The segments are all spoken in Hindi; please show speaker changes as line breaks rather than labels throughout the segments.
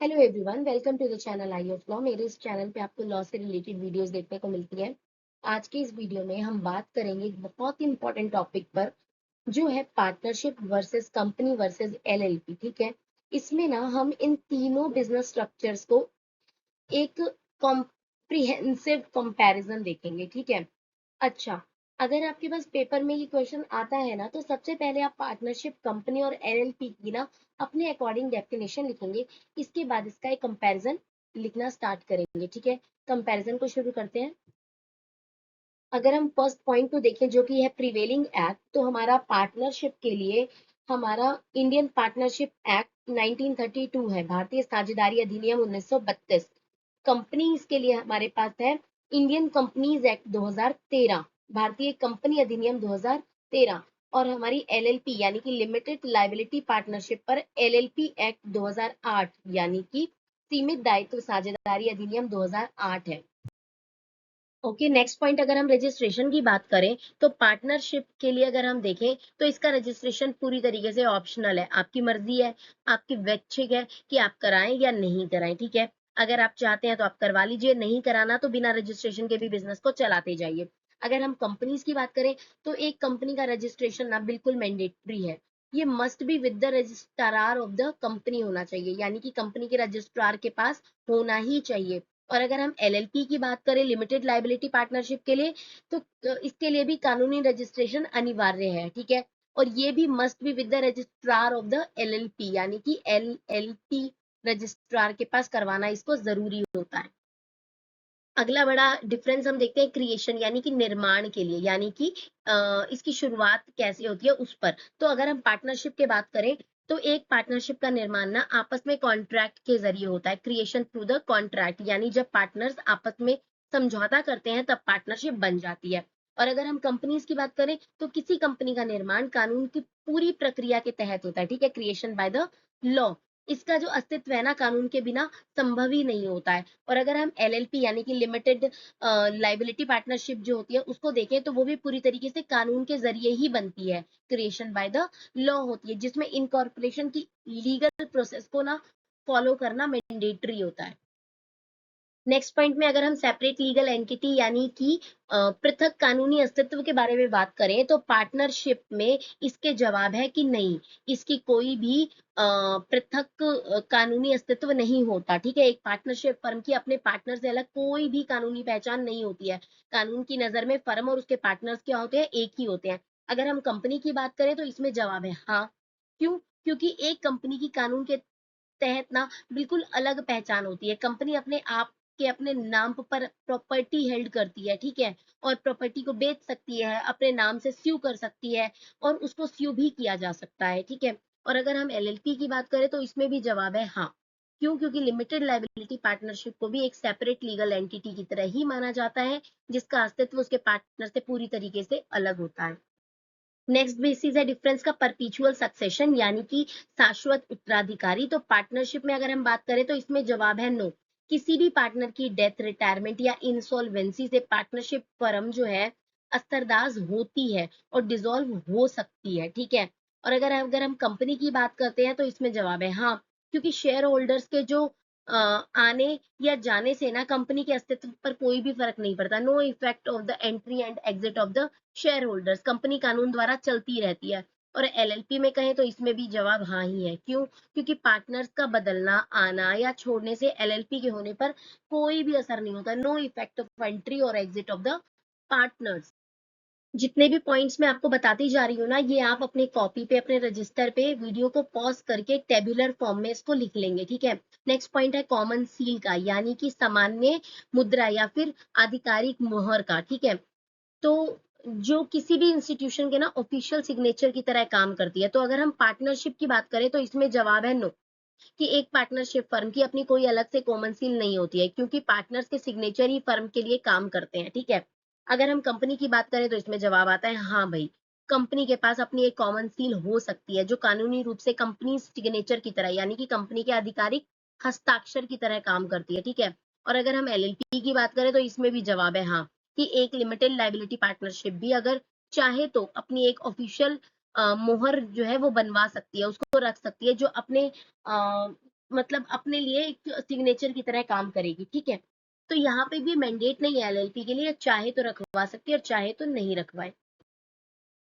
Hello everyone, welcome to the channel Eye of Law. मेरे इस चैनल पे आपको लॉ से रिलेटेड वीडियोस देखने को मिलती है। आज के इस वीडियो में हम बात करेंगे एक बहुत ही इंपॉर्टेंट टॉपिक पर, जो है partnership versus company versus LLP. ठीक है, इसमें ना हम इन तीनों बिजनेस स्ट्रक्चर्स को एक कॉम्प्रिहेंसिव कंपैरिजन देखेंगे। ठीक है, अच्छा, अगर आपके पास पेपर में ये क्वेश्चन आता है ना, तो सबसे पहले आप पार्टनरशिप कंपनी और एलएलपी की ना अपने अकॉर्डिंग डेफिनेशन लिखेंगे। इसके बाद इसका एक कंपैरिजन लिखना स्टार्ट करेंगे। ठीक है, कंपैरिजन को शुरू करते हैं। अगर हम फर्स्ट पॉइंट को देखें, जो कि है प्रिवेलिंग एक्ट, तो हमारा पार्टनरशिप के लिए हमारा इंडियन पार्टनरशिप एक्ट 1932 है, भारतीय साझेदारी अधिनियम 1932। कंपनीज के लिए हमारे पास है इंडियन कंपनीज एक्ट 2013, भारतीय कंपनी अधिनियम 2013। और हमारी एलएलपी यानी कि लिमिटेड लाइबिलिटी पार्टनरशिप पर एलएलपी एक्ट 2008 यानी कि सीमित दायित्व साझेदारी अधिनियम 2008 है। ओके, नेक्स्ट पॉइंट, अगर हम रजिस्ट्रेशन की बात करें तो पार्टनरशिप के लिए अगर हम देखें तो इसका रजिस्ट्रेशन पूरी तरीके से ऑप्शनल है, आपकी मर्जी है, आपकी वैच्छिक है कि आप कराएं या नहीं कराएं। ठीक है, अगर आप चाहते हैं तो आप करवा लीजिए, नहीं कराना तो बिना रजिस्ट्रेशन के भी बिजनेस को चलाते जाइए। अगर हम कंपनीज की बात करें तो एक कंपनी का रजिस्ट्रेशन ना बिल्कुल मैंडेटरी है, ये must be with the registrar of the company होना चाहिए, यानी कि कंपनी के रजिस्ट्रार के पास होना ही चाहिए। और अगर हम एलएलपी की बात करें, लिमिटेड लाइबिलिटी पार्टनरशिप के लिए, तो इसके लिए भी कानूनी रजिस्ट्रेशन अनिवार्य है। ठीक है, और ये भी must be with the registrar of the LLP, यानी कि एलएलपी रजिस्ट्रार के पास करवाना इसको जरूरी होता है। अगला बड़ा डिफरेंस हम देखते हैं क्रिएशन यानी कि निर्माण के लिए, यानी कि इसकी शुरुआत कैसे होती है उस पर। तो अगर हम पार्टनरशिप की बात करें तो एक पार्टनरशिप का निर्माण ना आपस में कॉन्ट्रैक्ट के जरिए होता है, क्रिएशन थ्रू द कॉन्ट्रैक्ट, यानी जब पार्टनर्स आपस में समझौता करते हैं तब पार्टनरशिप बन जाती है। और अगर हम कंपनीज की बात करें तो किसी कंपनी का निर्माण कानून की पूरी प्रक्रिया के तहत होता है। ठीक है, क्रिएशन बाय द लॉ, इसका जो अस्तित्व है ना कानून के बिना संभव ही नहीं होता है। और अगर हम एलएलपी यानी कि लिमिटेड लाइबिलिटी पार्टनरशिप जो होती है उसको देखें तो वो भी पूरी तरीके से कानून के जरिए ही बनती है, क्रिएशन बाय द लॉ होती है, जिसमें इनकॉर्पोरेशन की लीगल प्रोसेस को ना फॉलो करना मैंडेटरी होता है। नेक्स्ट पॉइंट में अगर हम सेपरेट लीगल एंटिटी यानी कि पृथक कानूनी अस्तित्व के बारे में बात करें तो पार्टनरशिप में इसके जवाब है कि नहीं, इसकी कोई भी पृथक कानूनी अस्तित्व नहीं होता। ठीक है, एक पार्टनरशिप फर्म की अपने पार्टनर से अलग कोई भी कानूनी पहचान नहीं होती है। कानून की नजर में फर्म और उसके पार्टनर्स क्या होते हैं, एक ही होते हैं। अगर हम कंपनी की बात करें तो इसमें जवाब है हाँ। क्यों? क्योंकि एक कंपनी की कानून के तहत ना बिल्कुल अलग पहचान होती है। कंपनी अपने आप के अपने नाम पर प्रॉपर्टी हेल्ड करती है। ठीक है, और प्रॉपर्टी को बेच सकती है, अपने नाम से स्यू कर सकती है और उसको स्यू भी किया जा सकता है। ठीक है, और अगर हम एलएलपी की बात करें तो इसमें भी जवाब है हाँ। क्यों? क्योंकि लिमिटेड लाइबिलिटी पार्टनरशिप को भी एक सेपरेट लीगल एंटिटी की तरह ही माना जाता है, जिसका अस्तित्व उसके पार्टनर से पूरी तरीके से अलग होता है। नेक्स्ट बेसिस है डिफरेंस का परपीचुअल सक्सेशन यानी कि शाश्वत उत्तराधिकारी। तो पार्टनरशिप में अगर हम बात करें तो इसमें जवाब है नो। किसी भी पार्टनर की डेथ, रिटायरमेंट या इंसॉल्वेंसी से पार्टनरशिप फर्म जो है अस्तरदाज होती है और डिसॉल्व हो सकती है। ठीक है, और अगर अगर हम कंपनी की बात करते हैं तो इसमें जवाब है हाँ, क्योंकि शेयर होल्डर्स के जो आने या जाने से ना कंपनी के अस्तित्व पर कोई भी फर्क नहीं पड़ता। No effect of the entry and exit of the shareholders, company कानून द्वारा चलती रहती है। और एलएलपी में कहें तो इसमें भी जवाब हाँ ही है। क्यों? क्योंकि पार्टनर्स का बदलना, आना या छोड़ने से एलएलपी के होने पर कोई भी असर नहीं होता। नो इफेक्ट ऑफ एंट्री और एग्जिट ऑफ द पार्टनर्स। जितने भी पॉइंट्स मैं आपको बताती जा रही हूँ ना, ये आप अपने कॉपी पे, अपने रजिस्टर पे वीडियो को पॉज करके टेबुलर फॉर्म में इसको लिख लेंगे। ठीक है, नेक्स्ट पॉइंट है कॉमन सील का, यानी कि सामान्य मुद्रा या फिर आधिकारिक मोहर का। ठीक है, तो जो किसी भी इंस्टीट्यूशन के ना ऑफिशियल सिग्नेचर की तरह काम करती है। तो अगर हम पार्टनरशिप की बात करें तो इसमें जवाब है नो, कि एक पार्टनरशिप फर्म की अपनी कोई अलग से कॉमन सील नहीं होती है, क्योंकि पार्टनर्स के सिग्नेचर ही फर्म के लिए काम करते हैं। ठीक है, अगर हम कंपनी की बात करें तो इसमें जवाब आता है हाँ भाई, कंपनी के पास अपनी एक कॉमन सील हो सकती है जो कानूनी रूप से कंपनी सिग्नेचर की तरह, यानी कि कंपनी के आधिकारिक हस्ताक्षर की तरह काम करती है। ठीक है, और अगर हम एलएलपी की बात करें तो इसमें भी जवाब है हाँ, कि एक लिमिटेड लाइबिलिटी पार्टनरशिप भी अगर चाहे तो अपनी एक ऑफिशियल मोहर जो है वो बनवा सकती है, उसको रख सकती है, जो अपने मतलब अपने लिए एक सिग्नेचर की तरह काम करेगी, ठीक है। तो यहाँ पे भी मैंडेट नहीं है एलएलपी के लिए, चाहे तो रखवा सकती है और चाहे तो नहीं रखवाए।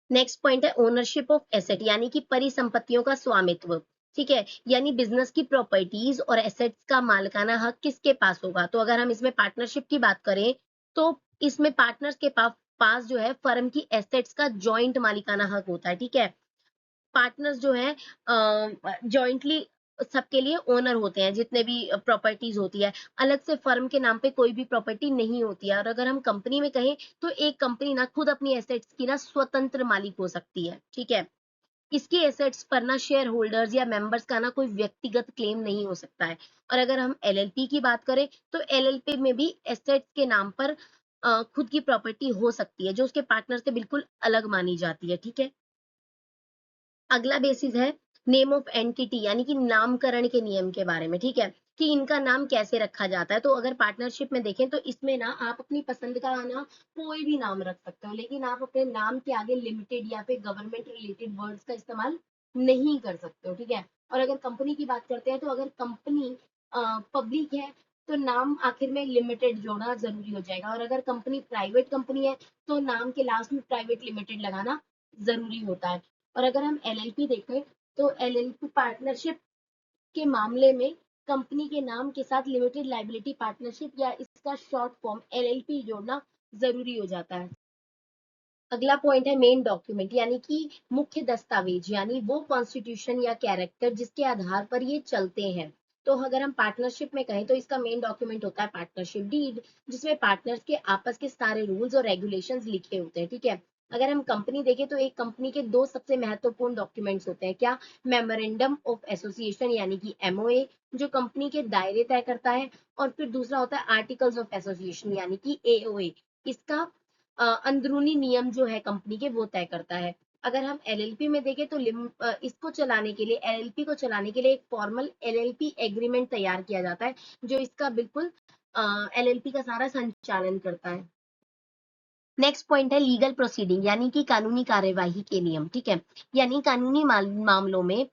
नेक्स्ट पॉइंट है ओनरशिप ऑफ एसेट, यानी कि परिसंपत्तियों का स्वामित्व, ठीक है। यानी बिजनेस की प्रॉपर्टीज और एसेट्स का मालिकाना हक किसके पास होगा। तो अगर हम इसमें पार्टनरशिप की बात करें तो इसमें पार्टनर्स के पास जो है फर्म की एसेट्स का जॉइंट मालिकाना हक होता है, ठीक है। पार्टनर्स जो है जॉइंटली सबके लिए ओनर होते हैं, जितने भी प्रॉपर्टीज होती है। अलग से फर्म के नाम पे कोई भी प्रॉपर्टी नहीं होती है। और अगर हम कंपनी में कहें तो एक कंपनी ना खुद अपनी एसेट्स की ना स्वतंत्र मालिक हो सकती है, ठीक है। इसकी एसेट्स पर ना शेयर होल्डर्स या मेंबर्स का ना कोई व्यक्तिगत क्लेम नहीं हो सकता है। और अगर हम एलएलपी की बात करें तो एलएलपी में भी एसेट्स के नाम पर खुद की प्रॉपर्टी हो सकती है, जो उसके पार्टनर से बिल्कुल अलग मानी जाती है, ठीक है। अगला बेसिस है नेम ऑफ एंटिटी, यानी कि नामकरण के नियम के बारे में, ठीक है, कि इनका नाम कैसे रखा जाता है। तो अगर पार्टनरशिप में देखें तो इसमें ना आप अपनी पसंद का ना कोई भी नाम रख सकते हो, लेकिन आप अपने नाम के आगे लिमिटेड या फिर गवर्नमेंट रिलेटेड वर्ड्स का इस्तेमाल नहीं कर सकते हो, ठीक है। और अगर कंपनी की बात करते हैं तो अगर कंपनी पब्लिक है तो नाम आखिर में लिमिटेड जोड़ना जरूरी हो जाएगा। और अगर कंपनी प्राइवेट कंपनी है तो नाम के लास्ट में प्राइवेट लिमिटेड लगाना जरूरी होता है। और अगर हम एलएलपी देखें तो एलएलपी पार्टनरशिप के मामले में कंपनी के नाम के साथ लिमिटेड लाइबिलिटी पार्टनरशिप या इसका शॉर्ट फॉर्म एलएलपी जोड़ना जरूरी हो जाता है। अगला पॉइंट है मेन डॉक्यूमेंट, यानी कि मुख्य दस्तावेज, यानी वो कॉन्स्टिट्यूशन या कैरेक्टर जिसके आधार पर ये चलते हैं। तो अगर हम पार्टनरशिप में कहें तो इसका मेन डॉक्यूमेंट होता है पार्टनरशिप डीड, जिसमें पार्टनर्स के आपस के सारे रूल्स और रेगुलेशंस लिखे होते हैं, ठीक है। अगर हम कंपनी देखें तो एक कंपनी के दो सबसे महत्वपूर्ण डॉक्यूमेंट्स होते हैं, क्या, मेमोरेंडम ऑफ एसोसिएशन यानी कि एमओए, जो कंपनी के दायरे तय करता है। और फिर दूसरा होता है आर्टिकल्स ऑफ एसोसिएशन यानी कि एओए, इसका अंदरूनी नियम जो है कंपनी के वो तय करता है। अगर हम एलएलपी में देखें तो इसको चलाने के लिए, एलएलपी को चलाने के लिए एक फॉर्मल एलएलपी एग्रीमेंट तैयार किया जाता है, जो इसका बिल्कुल एलएलपी का सारा संचालन करता है। नेक्स्ट पॉइंट है लीगल प्रोसीडिंग, यानी कि कानूनी कार्यवाही के नियम, ठीक है। यानी कानूनी मामलों में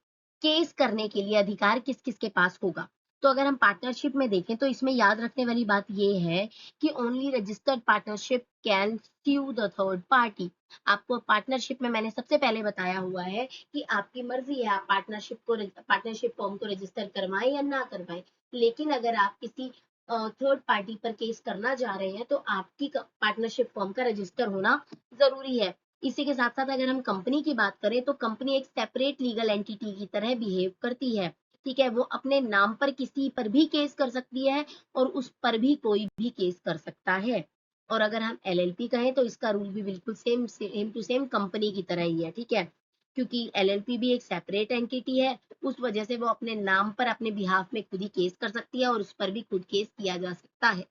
केस करने के लिए अधिकार किस किस के पास होगा। तो अगर हम पार्टनरशिप में देखें तो इसमें याद रखने वाली बात ये है कि only registered partnership can sue the third party. आपको पार्टनरशिप में मैंने सबसे पहले बताया हुआ है कि आपकी मर्जी है, आप पार्टनरशिप फॉर्म को रजिस्टर करवाएं या ना करवाएं। लेकिन अगर आप किसी थर्ड पार्टी पर केस करना जा रहे हैं तो आपकी पार्टनरशिप फॉर्म का रजिस्टर होना जरूरी है। इसी के साथ साथ अगर हम कंपनी की बात करें तो कंपनी एक सेपरेट लीगल एंटिटी की तरह बिहेव करती है, ठीक है। वो अपने नाम पर किसी पर भी केस कर सकती है और उस पर भी कोई भी केस कर सकता है। और अगर हम एलएलपी कहें तो इसका रूल भी बिल्कुल सेम टू सेम कंपनी की तरह ही है, ठीक है। क्योंकि एलएलपी भी एक सेपरेट एंटिटी है, उस वजह से वो अपने नाम पर अपने बिहाफ में खुद ही केस कर सकती है और उस पर भी खुद केस किया जा सकता है।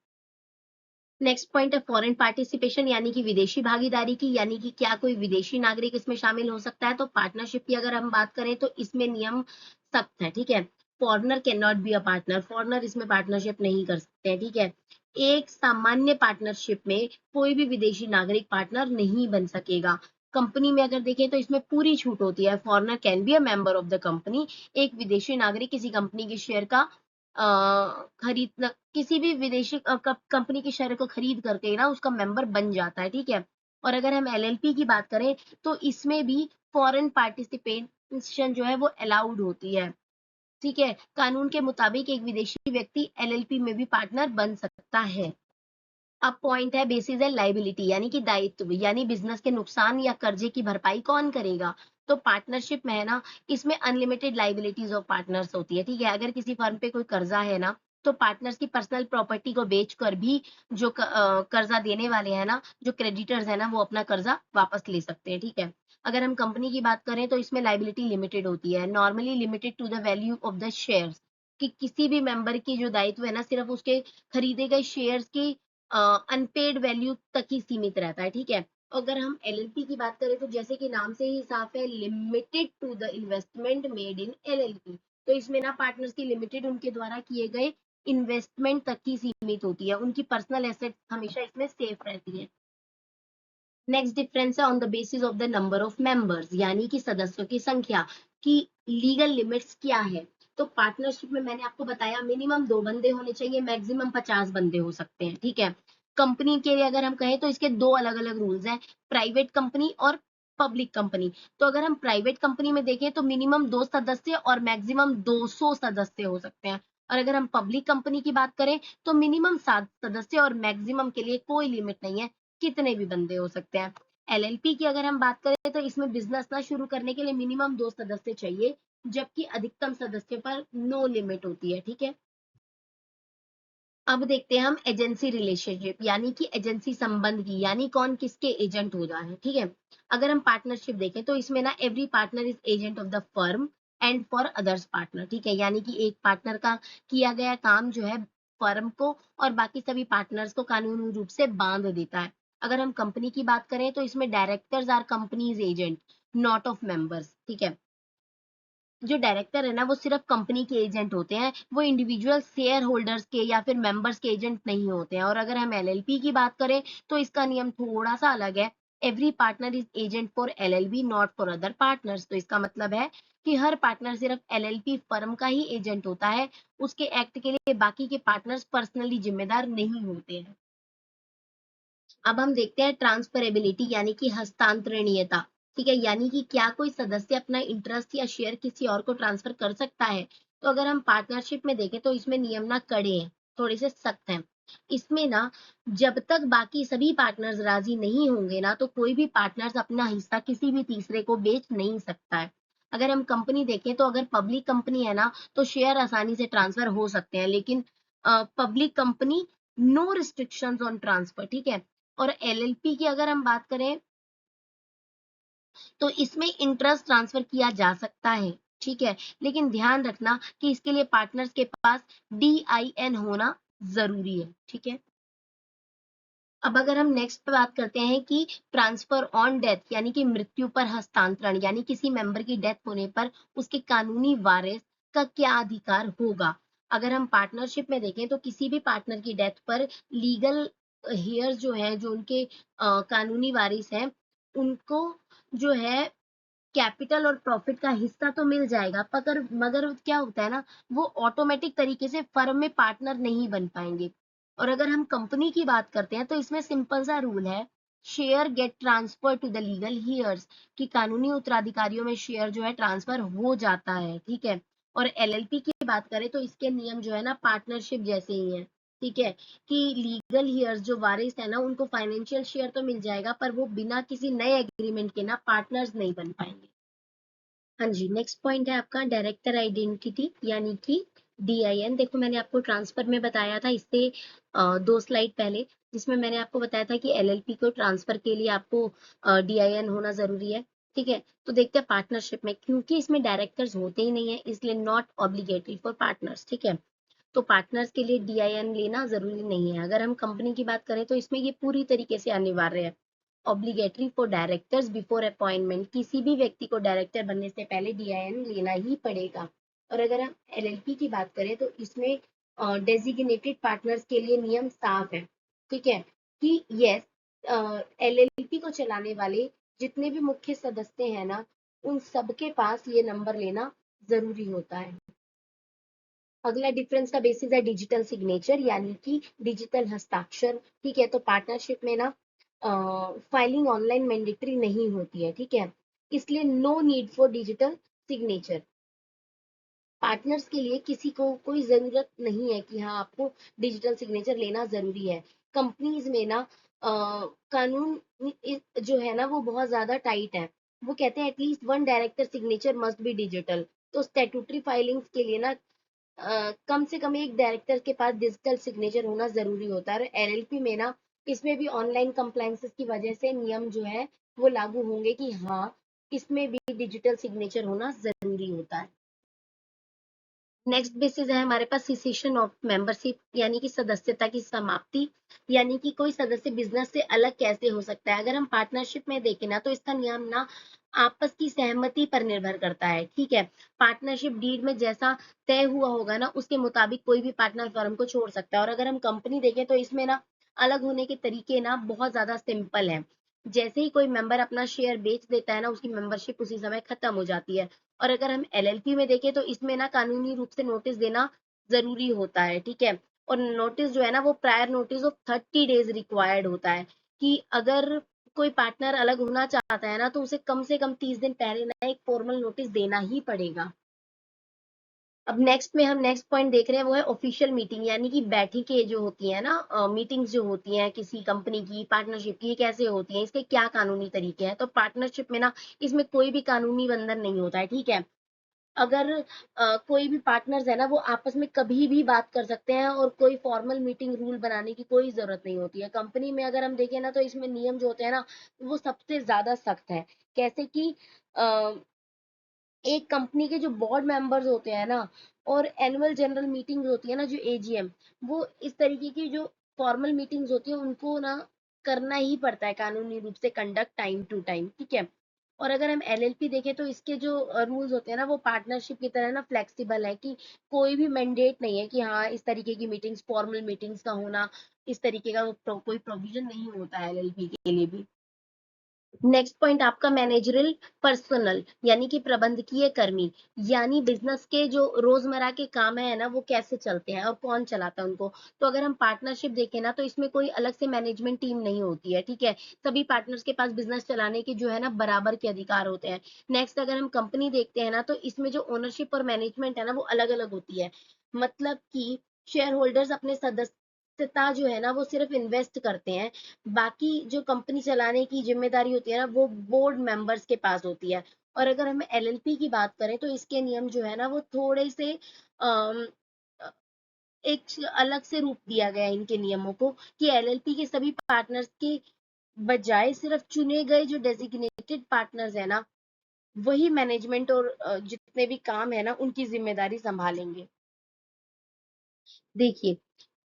नेक्स्ट पॉइंट है फॉरेन पार्टिसिपेशन, यानी कि विदेशी भागीदारी की, यानी कि क्या कोई विदेशी नागरिक इसमें शामिल हो सकता है। तो पार्टनरशिप की अगर हम बात करें तो इसमें नियम सख्त है, ठीक है। Foreigner can not be a partner, foreigner इसमें पार्टनरशिप नहीं कर सकते हैं, ठीक है। एक सामान्य पार्टनरशिप में कोई भी विदेशी नागरिक पार्टनर नहीं बन सकेगा। कंपनी में अगर देखें तो इसमें पूरी छूट होती है, foreigner can be a member of the company. एक विदेशी नागरिक किसी कंपनी के शेयर का खरीद, किसी भी विदेशी कंपनी के शेयर को खरीद करके ना उसका मेंबर बन जाता है, ठीक है। और अगर हम एलएलपी की बात करें तो इसमें भी फॉरेन पार्टिसिपेशन जो है वो अलाउड होती है, ठीक है। कानून के मुताबिक एक विदेशी व्यक्ति एलएलपी में भी पार्टनर बन सकता है। अब पॉइंट है बेसिस है लाइबिलिटी, यानी कि दायित्व, यानी बिजनेस के नुकसान या कर्जे की भरपाई कौन करेगा। तो पार्टनरशिप में है ना, इसमें अनलिमिटेड लाइबिलिटीज ऑफ पार्टनर्स होती है, ठीक है। अगर किसी फर्म पे कोई कर्जा है ना तो पार्टनर्स की पर्सनल प्रॉपर्टी को बेचकर भी जो कर्जा देने वाले हैं ना, जो क्रेडिटर्स है ना, वो अपना कर्जा वापस ले सकते हैं, ठीक है। अगर हम कंपनी की बात करें तो इसमें लाइबिलिटी लिमिटेड होती है, normally limited to the value of the shares, कि किसी भी मेंबर की जो दायित्व है ना सिर्फ उसके खरीदे गए शेयर्स की अनपेड वैल्यू तक ही सीमित रहता है, ठीक है। अगर हम एलएलपी की बात करें तो जैसे कि नाम से ही साफ है, limited to the investment made in LLP. तो इसमें ना पार्टनर्स की लिमिटेड उनके द्वारा किए गए इन्वेस्टमेंट तक ही सीमित होती है, उनकी पर्सनल एसेट हमेशा इसमें सेफ रहती है। नेक्स्ट डिफरेंस है on the basis of the number of members, यानी कि सदस्यों की संख्या, की लीगल लिमिट्स क्या है। तो पार्टनरशिप में मैंने आपको बताया मिनिमम 2 बंदे होने चाहिए, मैक्सिमम 50 बंदे हो सकते हैं, ठीक है। कंपनी के लिए अगर हम कहें तो इसके 2 अलग-अलग रूल्स हैं, प्राइवेट कंपनी और पब्लिक कंपनी। तो अगर हम प्राइवेट कंपनी में देखें तो मिनिमम 2 सदस्य और मैक्सिमम 200 सदस्य हो सकते हैं। और अगर हम पब्लिक कंपनी की बात करें तो मिनिमम 7 सदस्य और मैक्सिमम के लिए कोई लिमिट नहीं है, कितने भी बंदे हो सकते हैं। एलएलपी की अगर हम बात करें तो इसमें बिजनेस ना शुरू करने के लिए मिनिमम 2 सदस्य चाहिए, जबकि अधिकतम सदस्य पर नो लिमिट होती है, ठीक है। अब देखते हैं हम एजेंसी रिलेशनशिप यानी कि एजेंसी संबंध की, यानी कौन किसके एजेंट हो रहा है, ठीक है। अगर हम पार्टनरशिप देखें तो इसमें ना every partner is agent of the firm and for others partner, ठीक है। यानी कि एक पार्टनर का किया गया काम जो है फर्म को और बाकी सभी पार्टनर्स को कानूनी रूप से बांध देता है। अगर हम कंपनी की बात करें तो इसमें directors are companies agent, not of members, ठीक है। जो डायरेक्टर है ना वो सिर्फ कंपनी के एजेंट होते हैं, वो इंडिविजुअल शेयर होल्डर्स के या फिर मेंबर्स के एजेंट नहीं होते हैं। और अगर हम एलएलपी की बात करें तो इसका नियम थोड़ा सा अलग है, every partner is agent for LLB not for other partners. तो इसका मतलब है कि हर पार्टनर सिर्फ एलएलपी फर्म का ही एजेंट होता है, उसके एक्ट के लिए बाकी के पार्टनर्स पर्सनली जिम्मेदार नहीं होते हैं। अब हम देखते हैं ट्रांसफरेबिलिटी यानी कि हस्तांतरणीयता, ठीक है। यानी कि क्या कोई सदस्य अपना इंटरेस्ट या शेयर किसी और को ट्रांसफर कर सकता है। तो अगर हम पार्टनरशिप में देखें तो इसमें नियम ना कड़े हैं, थोड़े से सख्त हैं। इसमें ना जब तक बाकी सभी पार्टनर्स राजी नहीं होंगे ना तो कोई भी पार्टनर्स अपना हिस्सा किसी भी तीसरे को बेच नहीं सकता है। अगर हम कंपनी देखें तो अगर पब्लिक कंपनी है ना तो शेयर आसानी से ट्रांसफर हो सकते हैं, लेकिन public company no restrictions on transfer, ठीक है। और एलएलपी की अगर हम बात करें तो इसमें इंटरेस्ट ट्रांसफर किया जा सकता है, ठीक है। लेकिन ध्यान रखना कि इसके लिए पार्टनर्स के पास डीआईएन होना जरूरी है, ठीक है। अब अगर हम नेक्स्ट पे बात करते हैं कि ट्रांसफर ऑन डेथ यानी कि मृत्यु पर हस्तांतरण, यानी किसी मेंबर की डेथ होने पर उसके कानूनी वारिस का क्या अधिकार होगा। अगर हम पार्टनरशिप में देखें तो किसी भी पार्टनर की डेथ पर लीगल हेयर्स जो है, जो उनके कानूनी वारिस हैं, उनको जो है कैपिटल और प्रॉफिट का हिस्सा तो मिल जाएगा, मगर मगर क्या होता है ना, वो ऑटोमेटिक तरीके से फर्म में पार्टनर नहीं बन पाएंगे। और अगर हम कंपनी की बात करते हैं तो इसमें सिंपल सा रूल है, share get transfer to the legal heirs, कि कानूनी उत्तराधिकारियों में शेयर जो है ट्रांसफर हो जाता है, ठीक है। और एलएलपी की बात करें तो इसके नियम जो है ना पार्टनरशिप जैसे ही हैं, ठीक है। कि लीगल हियर्स जो वारिस है ना उनको फाइनेंशियल शेयर तो मिल जाएगा, पर वो बिना किसी नए एग्रीमेंट के ना पार्टनर्स नहीं बन पाएंगे। हाँ जी, नेक्स्ट पॉइंट है आपका डायरेक्टर आइडेंटिटी यानी कि डीआईएन। देखो मैंने आपको ट्रांसफर में बताया था इससे 2 स्लाइड पहले, जिसमें मैंने आपको बताया था कि एलएलपी को ट्रांसफर के लिए आपको डीआईएन होना जरूरी है, ठीक है। तो देखते हैं पार्टनरशिप में, क्योंकि इसमें डायरेक्टर्स होते ही नहीं है इसलिए नॉट ऑब्लिगेटरी फॉर पार्टनर्स, ठीक है। तो पार्टनर्स के लिए डीआईएन लेना जरूरी नहीं है। अगर हम कंपनी की बात करें तो इसमें ये पूरी तरीके से अनिवार्य है, obligatory for directors before appointment, किसी भी व्यक्ति को डायरेक्टर बनने से पहले डीआईएन लेना ही पड़ेगा। और अगर हम एलएलपी की बात करें तो इसमें डेजिग्नेटेड पार्टनर्स के लिए नियम साफ है, ठीक है। कि यस, एलएलपी को चलाने वाले जितने भी मुख्य सदस्य हैं ना उन सबके पास ये नंबर लेना जरूरी होता है। अगला डिफरेंस का बेसिस है डिजिटल सिग्नेचर यानी कि डिजिटल हस्ताक्षर, ठीक है। तो पार्टनरशिप में ना फाइलिंग ऑनलाइन मैंडेटरी नहीं होती है, ठीक है। इसलिए no need for digital signature. Partners के लिए किसी को कोई जरूरत नहीं है कि हाँ आपको डिजिटल सिग्नेचर लेना जरूरी है। कंपनीज में ना कानून जो है ना वो बहुत ज्यादा टाइट है, वो कहते हैं at least one director signature must be digital. तो स्टेटूटरी फाइलिंग्स के लिए ना कम से कम एक डायरेक्टर के पास डिजिटल सिग्नेचर होना जरूरी होता है। और एलएलपी में ना इसमें भी ऑनलाइन कंप्लायंसेस की वजह से नियम जो है वो लागू होंगे कि हाँ इसमें भी डिजिटल सिग्नेचर होना जरूरी होता है। नेक्स्ट बेसिस है हमारे पास सिसेशन ऑफ मेंबरशिप यानी कि सदस्यता की समाप्ति, यानी कि कोई सदस्य बिजनेस से अलग कैसे हो सकता है। अगर हम पार्टनरशिप में देखें ना तो इसका नियम ना आपस की सहमति पर निर्भर करता है, ठीक है। पार्टनरशिप डीड में जैसा तय हुआ होगा ना उसके मुताबिक कोई भी पार्टनर फर्म को छोड़ सकता है। और अगर हम कंपनी देखें तो इसमें ना अलग होने के तरीके ना बहुत ज्यादा सिंपल है। जैसे ही कोई मेंबर अपना शेयर बेच देता है ना उसकी मेंबरशिप उसी समय खत्म हो जाती है। और अगर हम एलएलपी में देखें तो इसमें ना कानूनी रूप से नोटिस देना जरूरी होता है, ठीक है। और नोटिस जो है ना वो prior notice of 30 days required होता है, कि अगर कोई पार्टनर अलग होना चाहता है ना तो उसे कम से कम 30 दिन पहले ना एक फॉर्मल नोटिस देना ही पड़ेगा। अब नेक्स्ट में हम नेक्स्ट पॉइंट देख रहे हैं, वो है ऑफिशियल मीटिंग, यानी कि बैठकें जो होती है ना, मीटिंग्स जो होती हैं किसी कंपनी की, पार्टनरशिप की, ये कैसे होती हैं, इसके क्या कानूनी तरीके हैं। तो पार्टनरशिप में ना इसमें कोई भी कानूनी बंधन नहीं होता है, ठीक है। अगर कोई भी पार्टनर्स है ना वो आपस में कभी भी बात कर सकते हैं, और कोई फॉर्मल मीटिंग रूल बनाने की कोई जरूरत नहीं होती है। कंपनी में अगर हम देखें ना तो इसमें नियम जो होते हैं ना वो सबसे ज्यादा सख्त है। कैसे कि एक कंपनी के जो बोर्ड मेंबर्स होते हैं ना, और एनुअल जनरल मीटिंग्स होती है ना जो एजीएम, वो इस तरीके की जो फॉर्मल मीटिंग्स होती है उनको ना करना ही पड़ता है कानूनी रूप से कंडक्ट टाइम टू टाइम, ठीक है। और अगर हम एलएलपी देखें तो इसके जो रूल्स होते हैं ना वो पार्टनरशिप की तरह ना फ्लेक्सिबल है, कि कोई भी मैंडेट नहीं है कि हाँ इस तरीके की मीटिंग्स, फॉर्मल मीटिंग्स का होना, इस तरीके का कोई प्रोविजन नहीं होता है एलएलपी के लिए भी। नेक्स्ट पॉइंट आपका मैनेजरल पर्सनल, यानी कि प्रबंधकीय कर्मी, यानी बिजनेस के जो रोजमर्रा के काम है ना वो कैसे चलते हैं और कौन चलाता है उनको। तो अगर हम पार्टनरशिप देखें ना तो इसमें कोई अलग से मैनेजमेंट टीम नहीं होती है, ठीक है। सभी पार्टनर्स के पास बिजनेस चलाने के जो है ना बराबर के अधिकार होते हैं। नेक्स्ट अगर हम कंपनी देखते हैं ना तो इसमें जो ओनरशिप और मैनेजमेंट है ना वो अलग अलग होती है। मतलब कि शेयर होल्डर्स अपने सदस्यता जो है ना वो सिर्फ इन्वेस्ट करते हैं, बाकी जो कंपनी चलाने की जिम्मेदारी होती है ना वो बोर्ड मेंबर्स के पास होती है। और अगर हम एलएलपी की बात करें तो इसके नियम जो है ना वो थोड़े से अम, अ, एक अलग से रूप दिया गया है इनके नियमों को, कि एलएलपी के सभी पार्टनर्स के बजाय सिर्फ चुने गए जो डेजिग्नेटेड पार्टनर्स है ना वही मैनेजमेंट और जितने भी काम है ना उनकी जिम्मेदारी संभालेंगे। देखिए,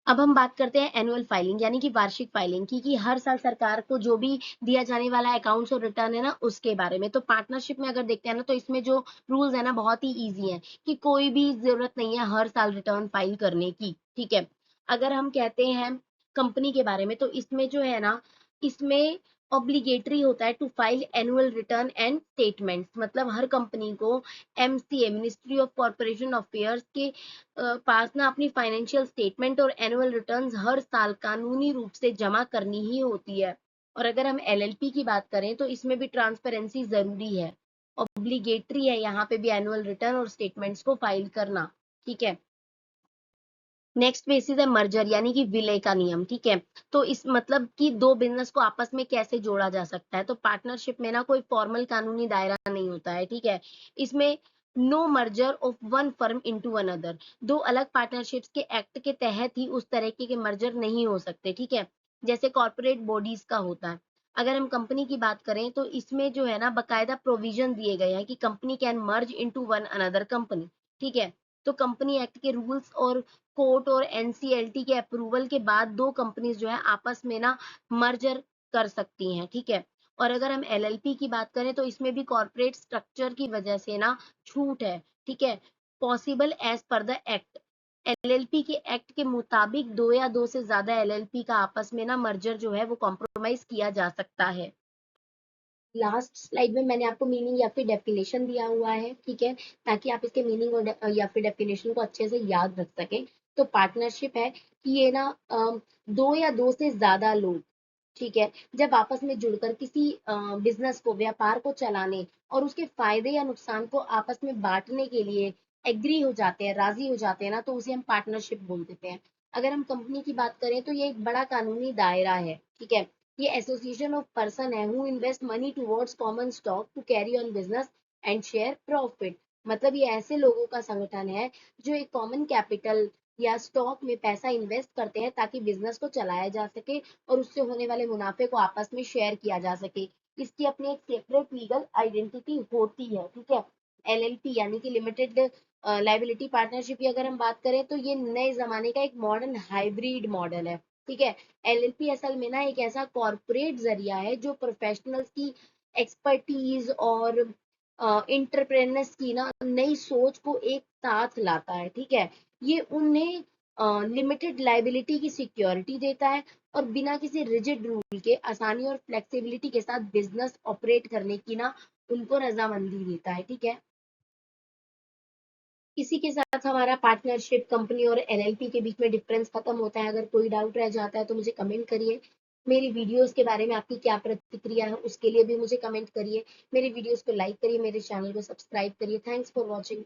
अब हम बात करते हैं एनुअल फाइलिंग, यानी कि वार्षिक फाइलिंग की, कि हर साल सरकार को जो भी दिया जाने वाला अकाउंट्स और रिटर्न है ना उसके बारे में। तो पार्टनरशिप में अगर देखते हैं ना तो इसमें जो रूल्स है ना बहुत ही इजी है, कि कोई भी जरूरत नहीं है हर साल रिटर्न फाइल करने की, ठीक है। अगर हम कहते हैं कंपनी के बारे में तो इसमें जो है ना इसमें ऑब्लिगेटरी होता है to file annual return and statements, मतलब हर कंपनी को MCA, ministry of corporation affairs के पास ना अपनी फाइनेंशियल स्टेटमेंट और एनुअल रिटर्न्स हर साल कानूनी रूप से जमा करनी ही होती है। और अगर हम एलएलपी की बात करें तो इसमें भी ट्रांसपेरेंसी जरूरी है, ऑब्लिगेटरी है यहाँ पे भी एनुअल रिटर्न और स्टेटमेंट्स को फाइल करना, ठीक है। नेक्स्ट बेसिस है मर्जर, यानी कि विलय का नियम, ठीक है। तो इस मतलब कि दो बिजनेस को आपस में कैसे जोड़ा जा सकता है। तो पार्टनरशिप में ना कोई फॉर्मल कानूनी दायरा नहीं होता है, ठीक है। इसमें no merger of one firm into another, दो अलग पार्टनरशिप्स के एक्ट के तहत ही उस तरह के मर्जर नहीं हो सकते, ठीक है, जैसे कॉर्पोरेट बॉडीज का होता है। अगर हम कंपनी की बात करें तो इसमें जो है ना बकायदा प्रोविजन दिए गए हैं कि company can merge into one another company, ठीक है। तो कंपनी एक्ट के रूल्स और कोर्ट और एनसीएलटी के अप्रूवल के बाद दो कंपनीज जो है आपस में ना मर्जर कर सकती हैं, ठीक है। और अगर हम एलएलपी की बात करें तो इसमें भी कॉर्पोरेट स्ट्रक्चर की वजह से ना छूट है, ठीक है, possible as per the act. LLP के एक्ट के मुताबिक दो या दो से ज्यादा एलएलपी का आपस में ना मर्जर जो है वो कॉम्प्रोमाइज किया जा सकता है। लास्ट स्लाइड में मैंने आपको मीनिंग या फिर डेफिनेशन दिया हुआ है, ठीक है, ताकि आप इसके मीनिंग और या फिर डेफिनेशन को अच्छे से याद रख सकें। तो पार्टनरशिप है कि ये ना दो या दो से ज्यादा लोग, ठीक है, जब आपस में जुड़कर किसी बिजनेस को, व्यापार को चलाने और उसके फायदे या नुकसान को आपस में बांटने के लिए एग्री हो जाते हैं, राजी हो जाते हैं ना, तो उसे हम पार्टनरशिप बोल देते हैं। अगर हम कंपनी की बात करें तो ये एक बड़ा कानूनी दायरा है, ठीक है। ये एसोसिएशन ऑफ पर्सन है who invest money towards common stock to carry on business and share profit. मतलब ये ऐसे लोगों का संगठन है जो एक कॉमन कैपिटल या स्टॉक में पैसा इन्वेस्ट करते हैं ताकि बिजनेस को चलाया जा सके और उससे होने वाले मुनाफे को आपस में शेयर किया जा सके। इसकी अपनी एक सेपरेट लीगल आइडेंटिटी होती है, ठीक है। एलएलपी यानी कि लिमिटेड लाइबिलिटी पार्टनरशिप की अगर हम बात करें तो ये नए जमाने का एक मॉडर्न हाइब्रिड मॉडल है, ठीक है। एलएलपी असल में ना एक ऐसा कॉर्पोरेट जरिया है जो प्रोफेशनल्स की एक्सपर्टीज और इंटरप्रेनर्स की ना नई सोच को एक साथ लाता है, ठीक है। ये उन्हें लिमिटेड लाइबिलिटी की सिक्योरिटी देता है और बिना किसी रिजिड रूल के आसानी और फ्लेक्सिबिलिटी के साथ बिजनेस ऑपरेट करने की ना उनको रजामंदी देता है, ठीक है। इसी के साथ हमारा पार्टनरशिप कंपनी और एलएलपी के बीच में डिफरेंस खत्म होता है। अगर कोई डाउट रह जाता है तो मुझे कमेंट करिए। मेरी वीडियोस के बारे में आपकी क्या प्रतिक्रिया है उसके लिए भी मुझे कमेंट करिए। मेरे वीडियोस को लाइक करिए, मेरे चैनल को सब्सक्राइब करिए। Thanks for watching.